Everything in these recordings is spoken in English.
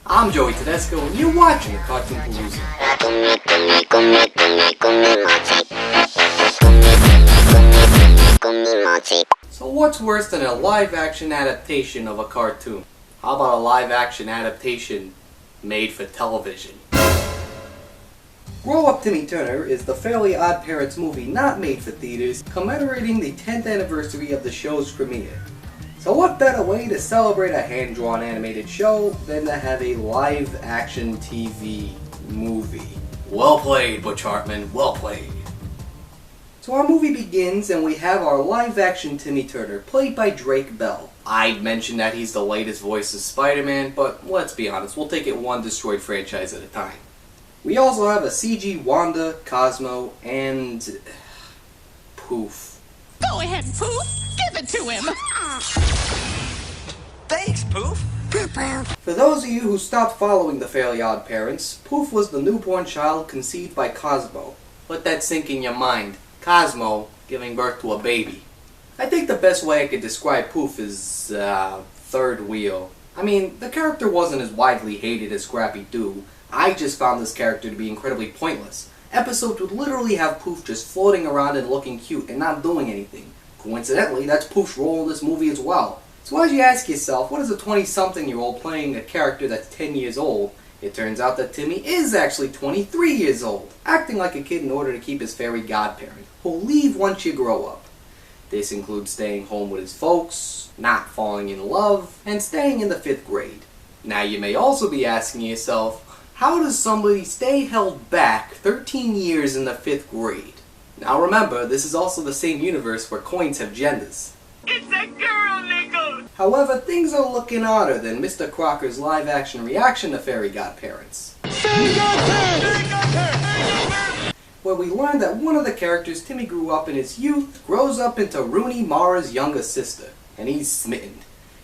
I'm Joey.T.Cartoon.P and you're watching the Cartoon Palooza. So what's worse than a live-action adaptation of a cartoon? How about a live-action adaptation made for television? Grow Up Timmy Turner is the Fairly Odd Parents movie not made for theaters, commemorating the 10th anniversary of the show's premiere. So what better way to celebrate a hand-drawn animated show than to have a live-action TV movie? Well played, Butch Hartman, well played. So our movie begins and we have our live-action Timmy Turner, played by Drake Bell. I'd mention that he's the latest voice of Spider-Man, but let's be honest, we'll take it one destroyed franchise at a time. We also have a CG Wanda, Cosmo, and Poof. Go ahead, Poof! Give it to him! Thanks, Poof! For those of you who stopped following the Fairly Odd Parents, Poof was the newborn child conceived by Cosmo. Let that sink in your mind. Cosmo giving birth to a baby. I think the best way I could describe Poof is, third wheel. I mean, the character wasn't as widely hated as Scrappy-Doo. I just found this character to be incredibly pointless. Episodes would literally have Poof just floating around and looking cute and not doing anything. Coincidentally, that's Poof's role in this movie as well. So as you ask yourself, what is a 20-something-year-old playing a character that's 10 years old? It turns out that Timmy is actually 23 years old, acting like a kid in order to keep his fairy godparent, who'll leave once you grow up. This includes staying home with his folks, not falling in love, and staying in the 5th grade. Now you may also be asking yourself, how does somebody stay held back 13 years in the 5th grade? Now remember, this is also the same universe where coins have genders. It's a girl, nickel! However, things are looking odder than Mr. Crocker's live-action reaction to fairy godparents. Where we learn that one of the characters Timmy grew up in his youth grows up into Rooney Mara's younger sister, and he's smitten.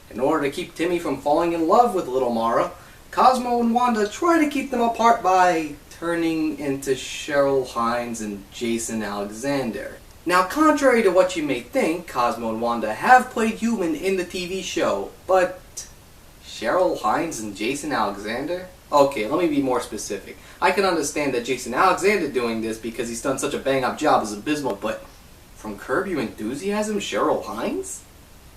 In order to keep Timmy from falling in love with little Mara, Cosmo and Wanda try to keep them apart by turning into Cheryl Hines and Jason Alexander. Now, contrary to what you may think, Cosmo and Wanda have played human in the TV show, but Cheryl Hines and Jason Alexander? Okay, let me be more specific. I can understand that Jason Alexander doing this because he's done such a bang-up job as Abysmal, but from Curb Your Enthusiasm, Cheryl Hines?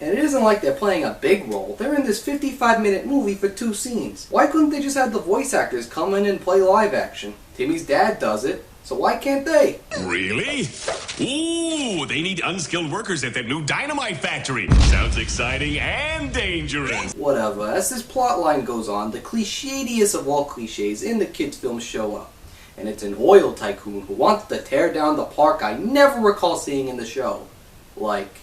And it isn't like they're playing a big role. They're in this 55-minute movie for 2 scenes. Why couldn't they just have the voice actors come in and play live action? Timmy's dad does it, so why can't they? Really? Ooh, they need unskilled workers at that new dynamite factory. Sounds exciting and dangerous. Whatever. As this plotline goes on, the clichédiest of all clichés in the kids' films show up. And it's an oil tycoon who wants to tear down the park I never recall seeing in the show. Like,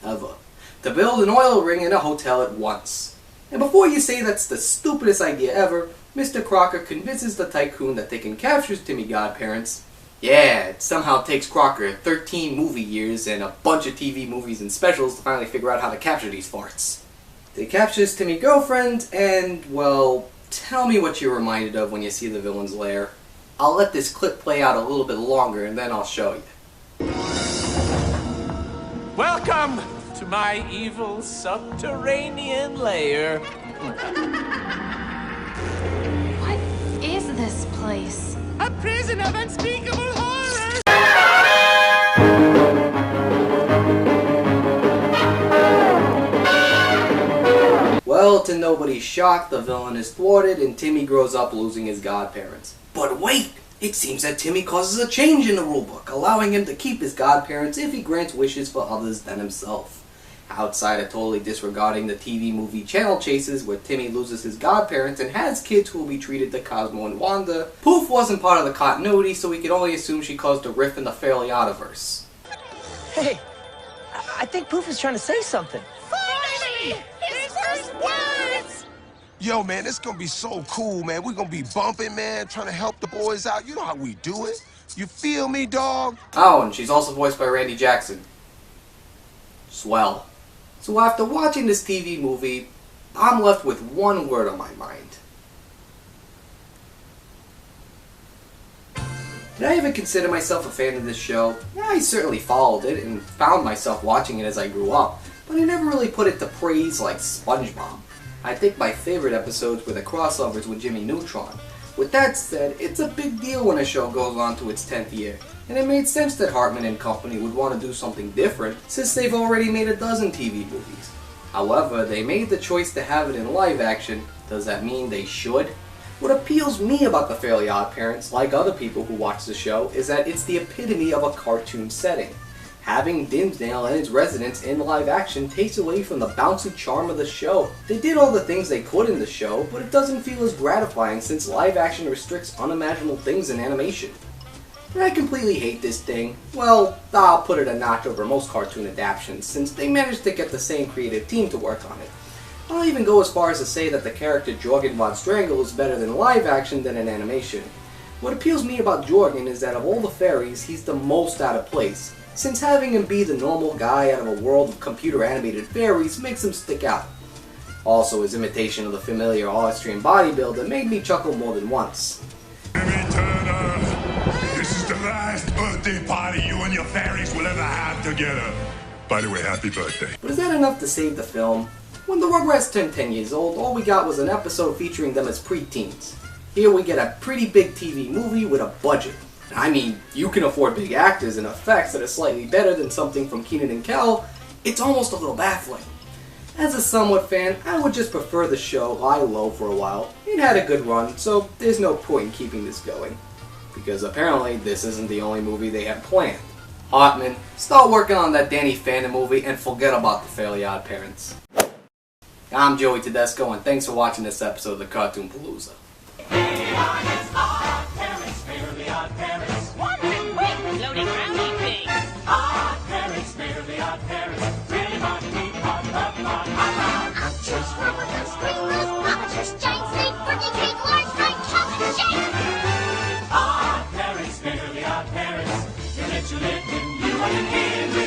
ever. To build an oil ring in a hotel at once. And before you say that's the stupidest idea ever, Mr. Crocker convinces the tycoon that they can capture Timmy godparents. Yeah, it somehow takes Crocker 13 movie years and a bunch of TV movies and specials to finally figure out how to capture these farts. They capture his Timmy girlfriend, and, well, tell me what you're reminded of when you see the villain's lair. I'll let this clip play out a little bit longer and then I'll show you. Welcome to my evil subterranean lair. What is this place? A prison of unspeakable horror! Well, to nobody's shock, the villain is thwarted and Timmy grows up losing his godparents. But wait! It seems that Timmy causes a change in the rulebook, allowing him to keep his godparents if he grants wishes for others than himself. Outside of totally disregarding the TV movie Channel Chases, where Timmy loses his godparents and has kids who will be treated to Cosmo and Wanda, Poof wasn't part of the continuity, so we could only assume she caused a rift in the Fairly Oddiverse. Hey, I think Poof is trying to say something. Finally! His first words! Yo, man, it's gonna be so cool, man. We're gonna be bumping, man, trying to help the boys out. You know how we do it. You feel me, dog? Oh, and she's also voiced by Randy Jackson. Swell. So after watching this TV movie, I'm left with one word on my mind. Did I ever consider myself a fan of this show? Yeah, I certainly followed it and found myself watching it as I grew up, but I never really put it to praise like SpongeBob. I think my favorite episodes were the crossovers with Jimmy Neutron. With that said, it's a big deal when a show goes on to its 10th year, and it made sense that Hartman and company would want to do something different since they've already made a dozen TV movies. However, they made the choice to have it in live action. Does that mean they should? What appeals me about the Fairly Odd Parents, like other people who watch the show, is that it's the epitome of a cartoon setting. Having Dimmsdale and its residents in live action takes away from the bouncy charm of the show. They did all the things they could in the show, but it doesn't feel as gratifying since live action restricts unimaginable things in animation. And I completely hate this thing. Well, I'll put it a notch over most cartoon adaptations since they managed to get the same creative team to work on it. I'll even go as far as to say that the character Jorgen von Strangle is better in live action than in animation. What appeals me about Jorgen is that of all the fairies, he's the most out of place, since having him be the normal guy out of a world of computer animated fairies makes him stick out. Also, his imitation of the familiar Austrian bodybuilder made me chuckle more than once. Jimmy Turner, this is the last birthday party you and your fairies will ever have together. By the way, happy birthday. But is that enough to save the film? When the Rugrats turned 10 years old, all we got was an episode featuring them as preteens. Here we get a pretty big TV movie with a budget. I mean, you can afford big actors and effects that are slightly better than something from Keenan and Kel. It's almost a little baffling. As a somewhat fan, I would just prefer the show lie low for a while. It had a good run, so there's no point in keeping this going. Because apparently, this isn't the only movie they have planned. Hartman, start working on that Danny Phantom movie and forget about the Fairly Odd Parents. I'm Joey.T.Cartoon.P, and thanks for watching this episode of the Cartoon Palooza. Floating rowdy things. Odd parents, merely odd parents. Really hard to keep on the Ouchers, roller coasters, blues, puppeters, giant snake, birthday cake, large fried chocolate shake. Odd parents, merely odd parents. They let you live in you and your kid.